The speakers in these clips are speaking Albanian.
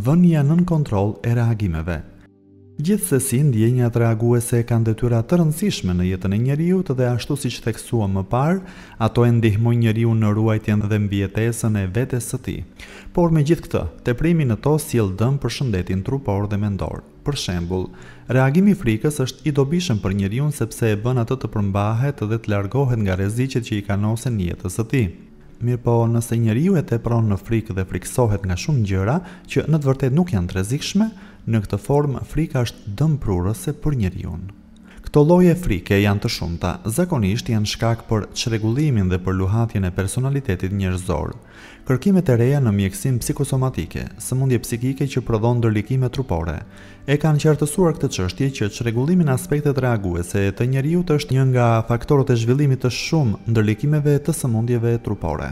vënia nën kontroll e reagimeve. Gjithsesi, ndjenjat reaguese kanë detyra të rëndësishme në jetën e njeriut dhe ashtu siç theksuam më parë, ato e ndihmojnë njeriu në ruajtjen dhe mbijetesën e vetes së tij. Por megjithë këtë, teprimi në to sjell dëm për shëndetin trupor dhe mendor. Për shembull, reagimi i frikës është i dobishëm për njeriu sepse e bën atë të përmbahet dhe të largohet nga rreziqet që i kanosen jetës së tij. Mirëpo, nëse njeriu e tepron në frikë dhe friksohet nga shumë gjëra që në të vërtetë nuk janë të rrezikshme, në këtë formë frika është dëmprurëse për njeriu. Këto lloje frike janë të shumta, zakonisht janë shkak për çrregullimin dhe për luhatjen e personalitetit njerëzor. Kërkimet e reja në mjekësinë psikosomatike, sëmundje psikike që prodhon ndërlikime trupore, e kanë qartësuar këtë çështje që çrregullimin e aspektet reaguese të njeriut është një nga faktorët e zhvillimit të shumë ndërlikimeve të sëmundjeve trupore.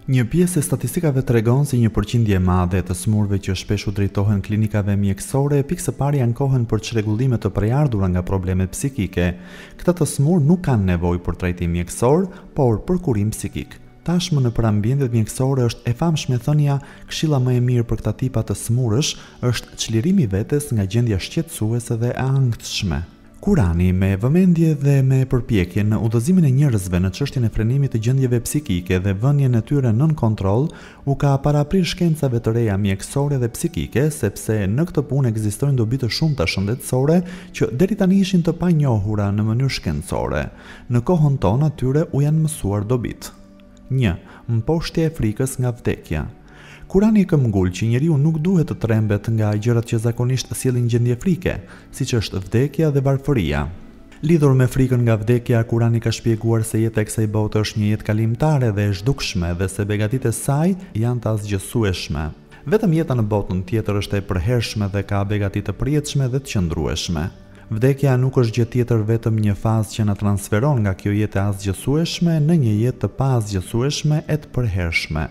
Një pjesë e statistikave tregon se një përqindje e madhe të smurve që shpesh u drejtohen klinikave mjekësore pikë së pari ankohen për çrregullime të përjardhura nga problemet psikike. Këta të smur nuk kanë nevojë për trajtim mjekësor, por për kurim psikik. Tashmë në ambientet mjekësore është e famshme thënia këshilla më e mirë për këta tipa të smurësh është çlirimi vetes nga gjendja shqetësuese dhe e angstshme. Kurani, me vëmendje dhe me përpjekje në udhëzimin e njerëzve në çështjen e frenimit të gjendjeve psikike dhe vënien e tyre nën kontroll, u ka paraprir shkencave të reja mjekësore dhe psikike, sepse në këtë punë ekzistojnë dobi të shumta shëndetësore që deri tani ishin të panjohura në mënyrë shkencore. Në kohën tonë atyre u janë mësuar dobit. 1. Mposhtja e frikës nga vdekja. Kurani këmbgul që njeriu nuk duhet të trembet nga gjërat që zakonisht sjellin gjendje frike, siç është vdekja dhe varfëria. Lidhur me frikën nga vdekja, Kurani ka shpjeguar se jeta e kësaj bote është një jetë kalimtare dhe e zhdukshme dhe se begatitë e saj janë të asgjësueshme. Vetëm jeta në botën tjetër është e përhershme dhe ka begati të përjetshme dhe të qëndrueshme. Vdekja nuk është gjë tjetër vetëm një fazë që na transferon nga kjo jetë e asgjësueshme në një jetë të paasgjësueshme e të përhershme.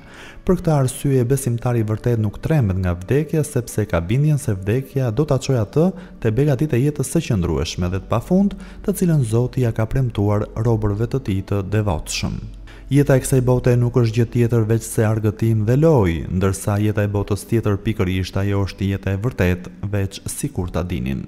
Për këtë arsye besimtari vërtet nuk trembet nga vdekja sepse ka bindjen se vdekja do ta çojë atë te begatitë e jetës së qëndrueshme dhe të pafund, të cilën Zoti ja ka premtuar robërve të tij të devotshëm. Jeta e kësaj bote nuk është gjë tjetër veç se argëtim dhe lojë, ndërsa jeta e botës tjetër pikërisht ajo është jeta e vërtet, veç sikur ta dinin.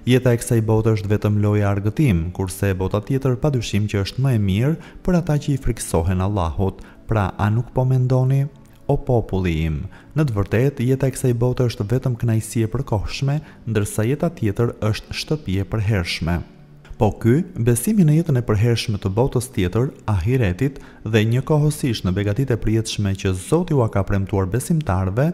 Jeta e kësaj bote është vetëm lojë e argëtim, kurse bota tjetër padyshim që është më e mirë për ata që i friksohen Allahut. Pra, a nuk po mendoni? O populli im, në të vërtetë jeta e kësaj bote është vetëm kënaqësi e përkohshme, ndërsa jeta tjetër është shtëpi e përhershme. Po ky, besimi në jetën e përhershme të botës tjetër, ahiretit, dhe njëkohësisht në begatitë e përjetshme që Zoti ua ka premtuar besimtarëve,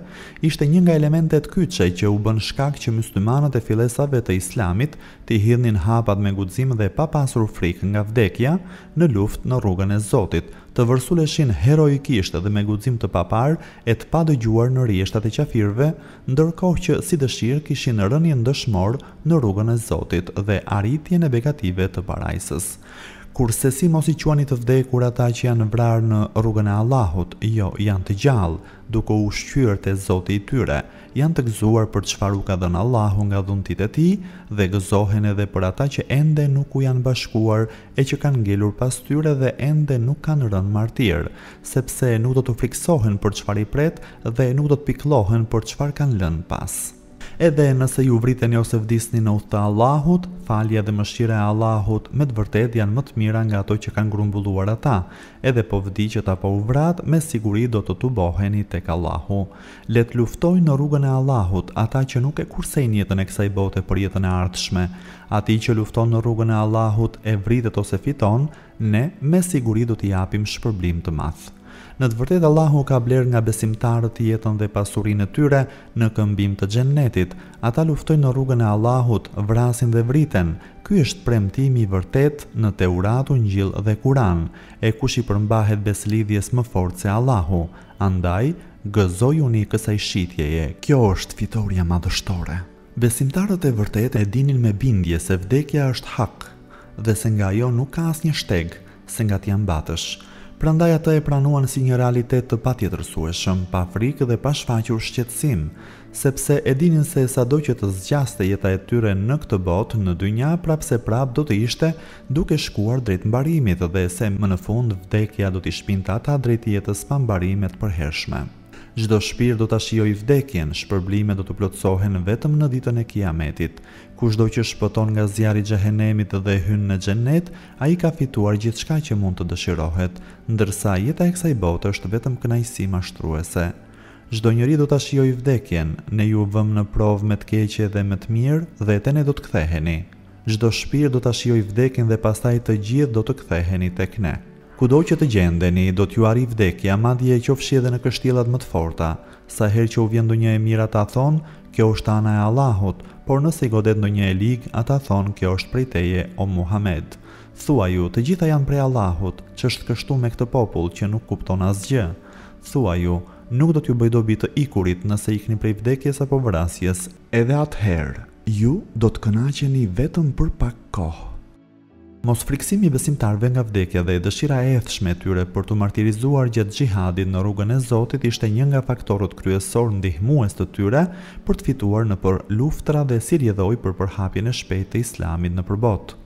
ishte një nga elementet kyçe që u bën shkak që myslimanët e fillesave të Islamit t'i hidhnin hapat me guxim dhe pa pasur frikë nga vdekja në luftë në rrugën e Zotit, të vërsuleshin heroikisht dhe me guxim të papar e të padëgjuar në rrjeshtat e qafirëve, ndërkohë që si dëshirë kishin rënien dëshmor në rrugën e Zotit dhe arritjen e begative të parajsës. Kurse si mos i quani të vdekur ata që janë vrarë në rrugën e Allahut, jo, janë të gjallë, duke u shqyrë te Zoti i tyre, janë të gëzuar për çfarë u ka dhënë Allahu nga dhuntitë e tij dhe gëzohen edhe për ata që ende nuk u janë bashkuar e që kanë ngelur pas tyre dhe ende nuk kanë rënë martir, sepse nuk do të friksohen për çfarë i pret dhe nuk do të pikëllohen për çfarë kanë lënë pas. Edhe nëse ju vriteni ose vdisni në udhëtë Allahut, falja dhe mëshira e Allahut me të vërtetë janë më të mira nga ato që kanë grumbulluar ata. Edhe po vdiqet apo u vrat, me siguri do të tuboheni tek Allahu. Le të luftojnë në rrugën e Allahut ata që nuk e kursejnë jetën e kësaj bote për jetën e ardhshme. Ati që lufton në rrugën e Allahut e vritet ose fiton, ne me siguri do t'i japim shpërblim të madh. Në të vërtetë Allahu ka bler nga besimtarët jetën dhe pasurinë e tyre në këmbim të xhennetit. Ata luftojnë në rrugën e Allahut, vrasin dhe vriten. Ky është premtimi i vërtet në Teurat, Ungjil dhe Kuran. E kush i përmbahet beslidhjes më fort se Allahu, andaj gëzojuni kësaj shitjeje. Kjo është fitoria madhështore. Besimtarët e vërtet e dinin me bindje se vdekja është hak dhe se nga ajo nuk ka asnjë shteg, se nga t'ja mbatësh. Prandaj ata e pranuan si një realitet të patjetërsueshëm, pa frikë dhe pa shfaqur shqetësim, sepse e dinin se sado që të zgjaste jeta e tyre në këtë botë, në dynja prapse prap do të ishte duke shkuar drejt mbarimit dhe se më në fund vdekja do t'i shpinte ata drejt jetës pa mbarime të përhershme. Çdo shpirt do ta shijojë vdekjen, shpërblimet do të plotësohen vetëm në ditën e Kiametit. Kushdo që shpëton nga zjarri i xhehenemit dhe hyn në xhenet, ai ka fituar gjithçka që mund të dëshirohet, ndërsa jeta e kësaj bote është vetëm kënaqësi mashtruese. Çdo njeri do ta shijojë vdekjen, ne ju vëmë në provë me të keqe dhe me të mirë dhe te ne do të ktheheni. Çdo shpirt do ta shijojë vdekjen dhe pastaj të gjithë do të ktheheni tek ne. Kudo që të gjendeni, do t'ju arrijë vdekja, madje qofshi edhe në kështjellat më të forta. Sa herë që u vjen ndonjë e mirë, ata thonë, kjo është ana e Allahut, por nëse i godet ndonjë e lig, ata thonë, kjo është prej teje, o Muhammed. Thua ju, të gjitha janë prej Allahut, ç'është kështu me këtë popull që nuk kupton asgjë. Thua ju, nuk do t'ju bëj dobi të ikurit nëse ikni prej vdekjes apo vrasjes, edhe atëherë, ju do të kënaqeni vetëm për pak kohë. Mos friksimi i besimtarëve nga vdekja dhe dëshira e edhshme e tyre për të martirizuar gjatë xhihadit në rrugën e Zotit ishte një nga faktorët kryesor ndihmues të tyre për të fituar nëpër luftra dhe si rjedhoi për përhapjen e shpejtë të Islamit nëpër botë.